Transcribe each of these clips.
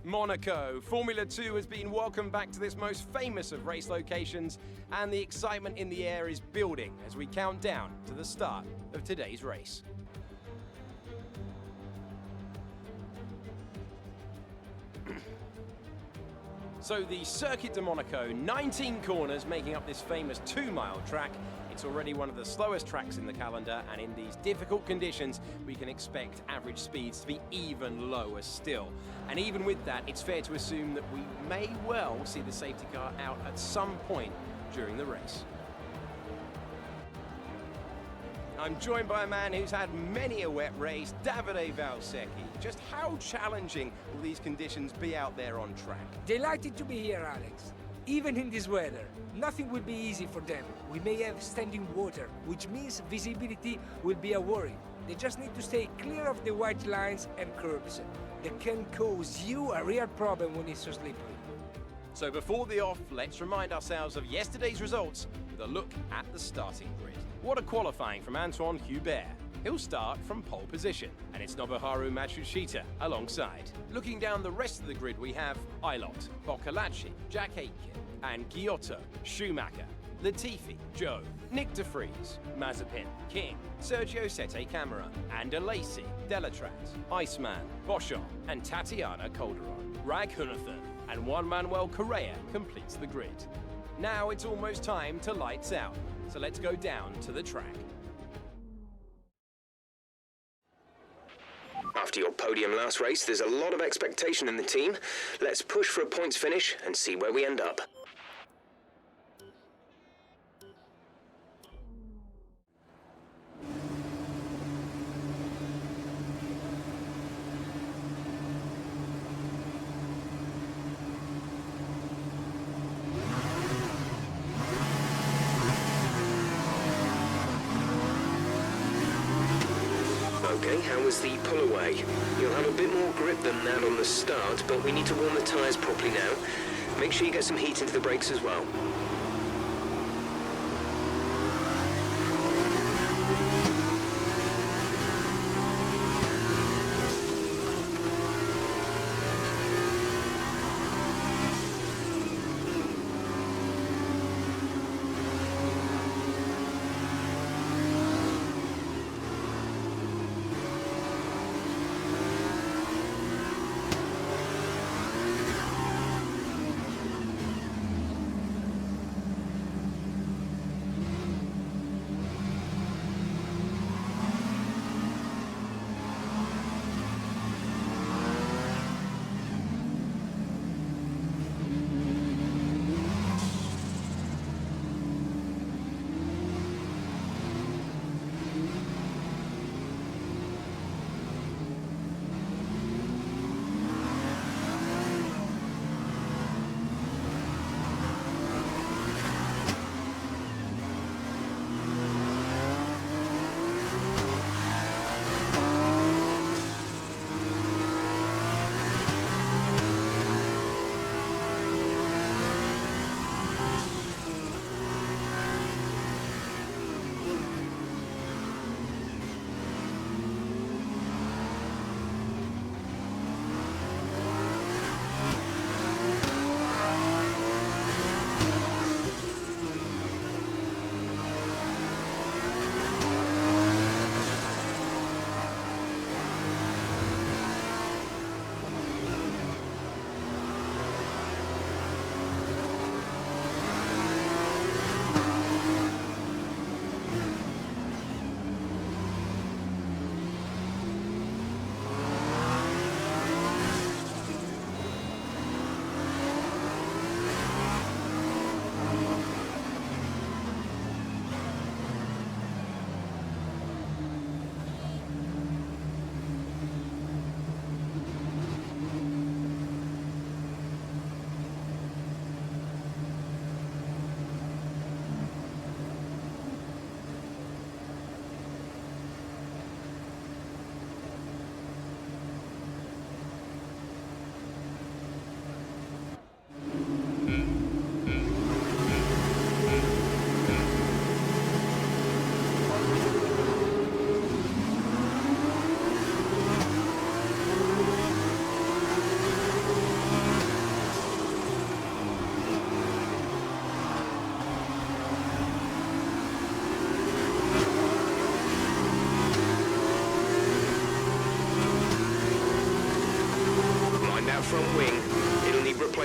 Monaco. Formula 2 has been welcomed back to this most famous of race locations, and the excitement in the air is building as we count down to the start of today's race. So the Circuit de Monaco, 19 corners making up this famous 2-mile track. It's already one of the slowest tracks in the calendar, and in these difficult conditions, we can expect average speeds to be even lower still. And even with that, it's fair to assume that we may well see the safety car out at some point during the race. I'm joined by a man who's had many a wet race, Davide Valsecchi. Just how challenging will these conditions be out there on track? Delighted to be here, Alex. Even in this weather, nothing will be easy for them. We may have standing water, which means visibility will be a worry. They just need to stay clear of the white lines and curbs. That can cause you a real problem when it's so slippery. So before the off, let's remind ourselves of yesterday's results with a look at the starting grid. What a qualifying from Antoine Hubert. He'll start from pole position, and it's Nobuharu Matsushita alongside. Looking down the rest of the grid, we have Ilott, Boccolacci, Jack Aitken, and Giotto, Schumacher, Latifi, Joe, Nick de Vries, Mazepin, King, Sergio Sette Camara, Ander Lacey, Delatraz, Iceman, Boschon, and Tatiana Calderon. Raghunathan and Juan Manuel Correa completes the grid. Now it's almost time to lights out, so let's go down to the track. After your podium last race, there's a lot of expectation in the team. Let's push for a points finish and see where we end up. Okay, how was the pull away? You'll have a bit more grip than that on the start, but we need to warm the tyres properly now. Make sure you get some heat into the brakes as well.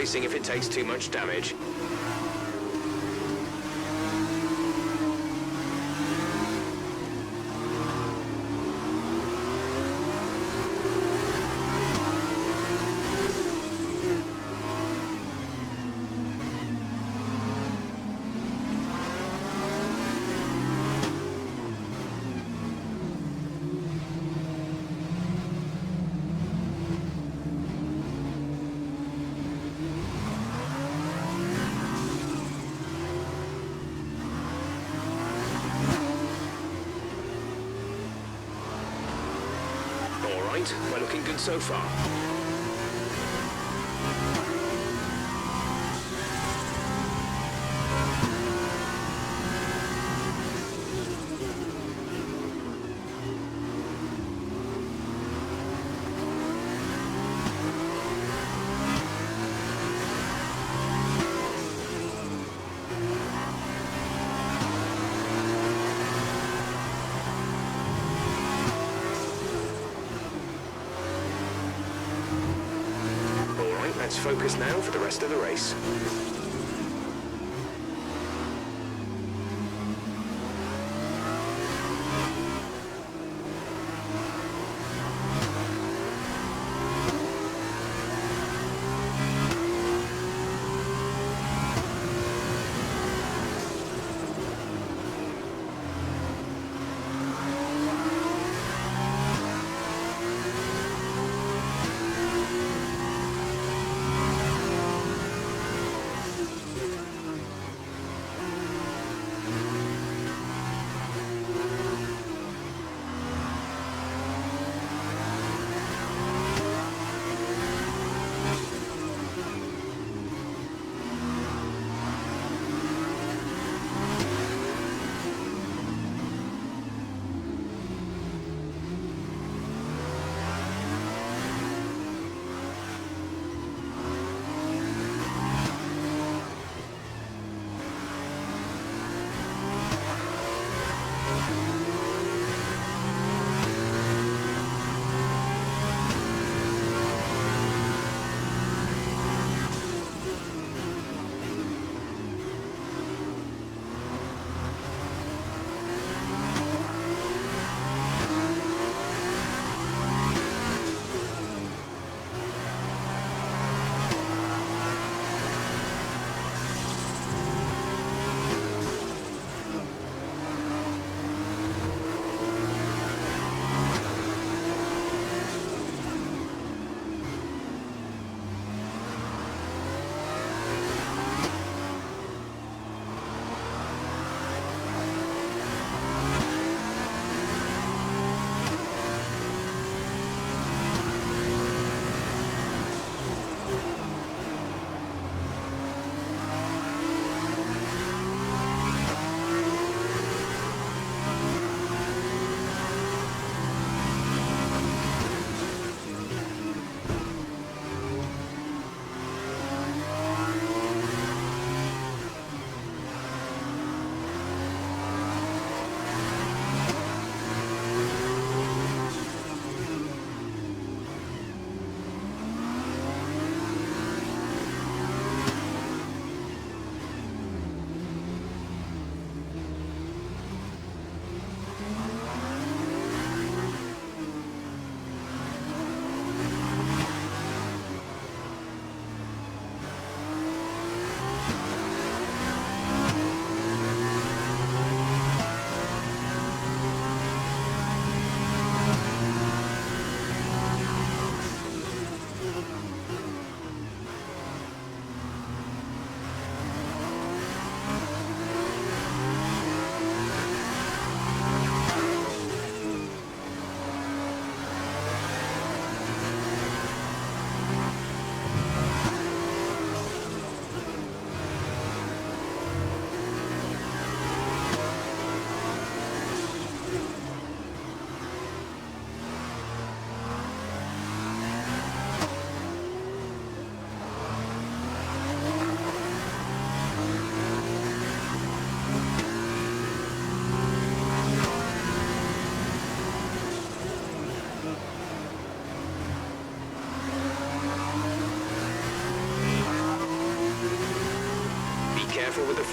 replacing if it takes too much damage. Alright, we're looking good so far. Let's focus now for the rest of the race.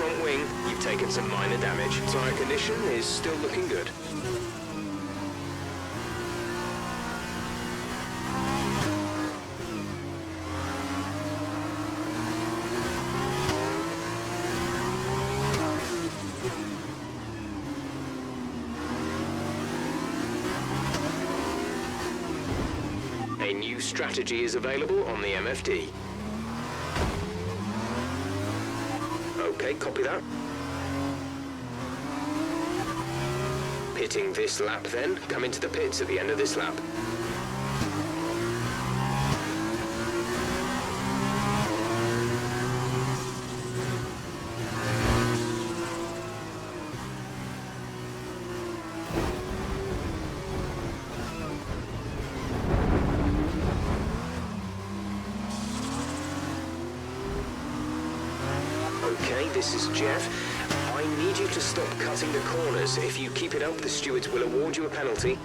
front wing, you've taken some minor damage. Tire condition is still looking good. A new strategy is available on the MFD. Okay, copy that. Pitting this lap then. Come into the pits at the end of this lap. Okay, this is Jeff. I need you to stop cutting the corners. If you keep it up, the stewards will award you a penalty.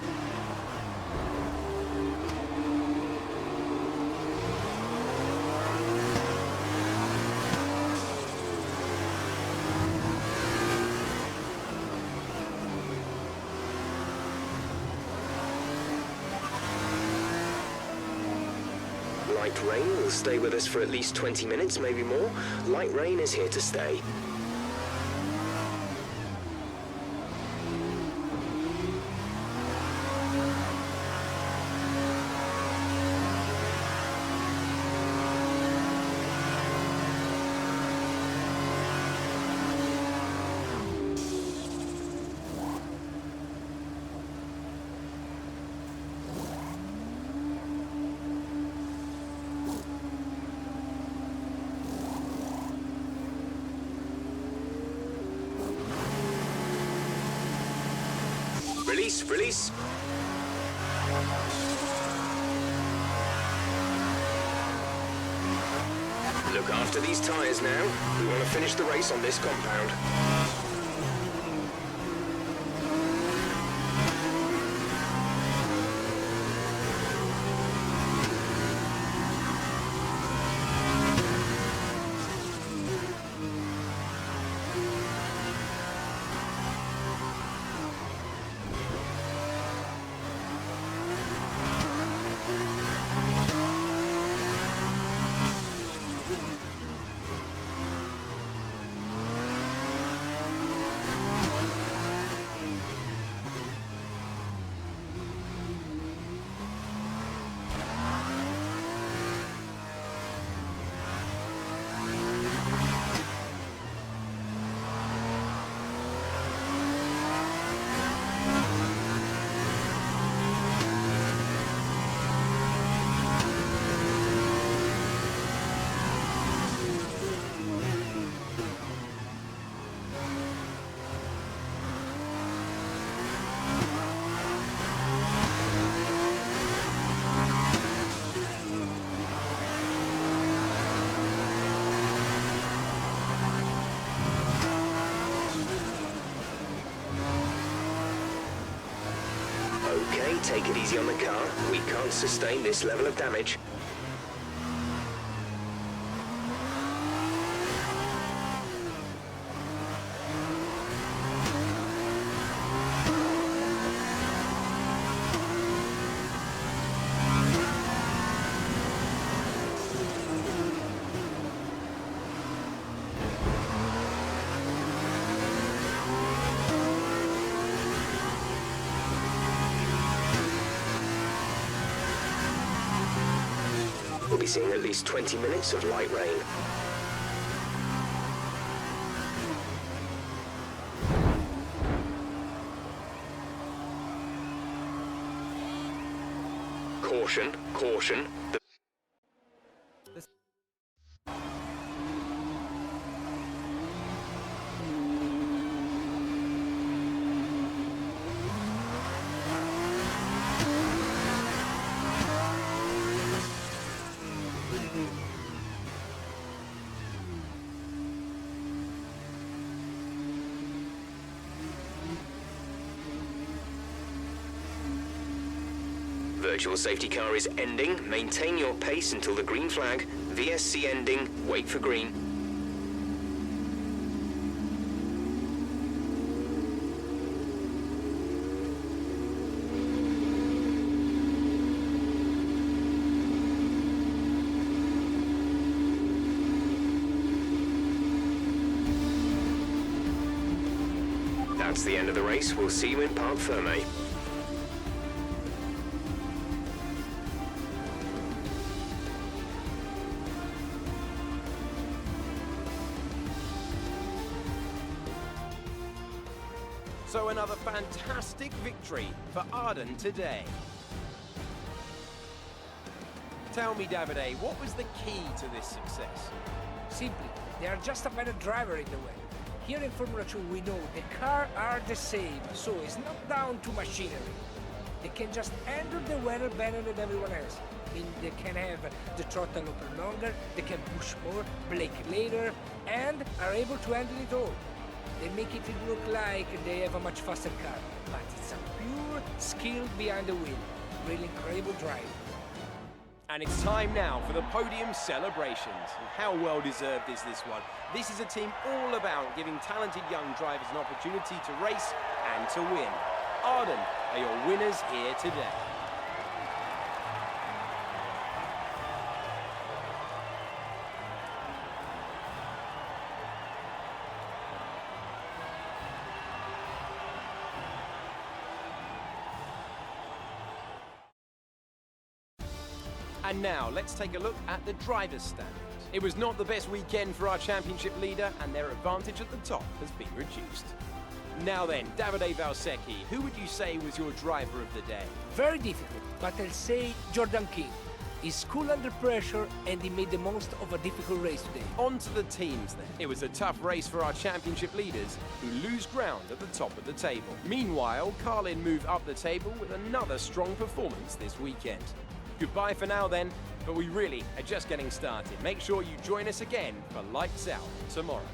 Light rain will stay with us for at least 20 minutes, maybe more. Light rain is here to stay. Release, release. Look after these tyres now. We want to finish the race on this compound. Okay, take it easy on the car. We can't sustain this level of damage. We'll be seeing at least 20 minutes of light rain. Caution, caution. Virtual safety car is ending. Maintain your pace until the green flag. VSC ending. Wait for green. That's the end of the race. We'll see you in Parc Ferme. So another fantastic victory for Arden today. Tell me, Davide, what was the key to this success? Simply, they are just a better driver in the way. Here in Formula 2 we know the cars are the same, so it's not down to machinery. They can just handle the weather better than everyone else. I mean, they can have the throttle open longer, they can push more, brake later, and are able to handle it all. They make it look like they have a much faster car, but it's a pure skill behind the wheel. Really incredible drive. And it's time now for the podium celebrations. And how well deserved is this one? This is a team all about giving talented young drivers an opportunity to race and to win. Arden are your winners here today. And now, let's take a look at the driver's standings. It was not the best weekend for our championship leader, and their advantage at the top has been reduced. Now then, Davide Valsecchi, who would you say was your driver of the day? Very difficult, but I'll say Jordan King. He's cool under pressure, and he made the most of a difficult race today. On to the teams then. It was a tough race for our championship leaders, who lose ground at the top of the table. Meanwhile, Carlin moved up the table with another strong performance this weekend. Goodbye for now then, but we really are just getting started. Make sure you join us again for Lights Out tomorrow.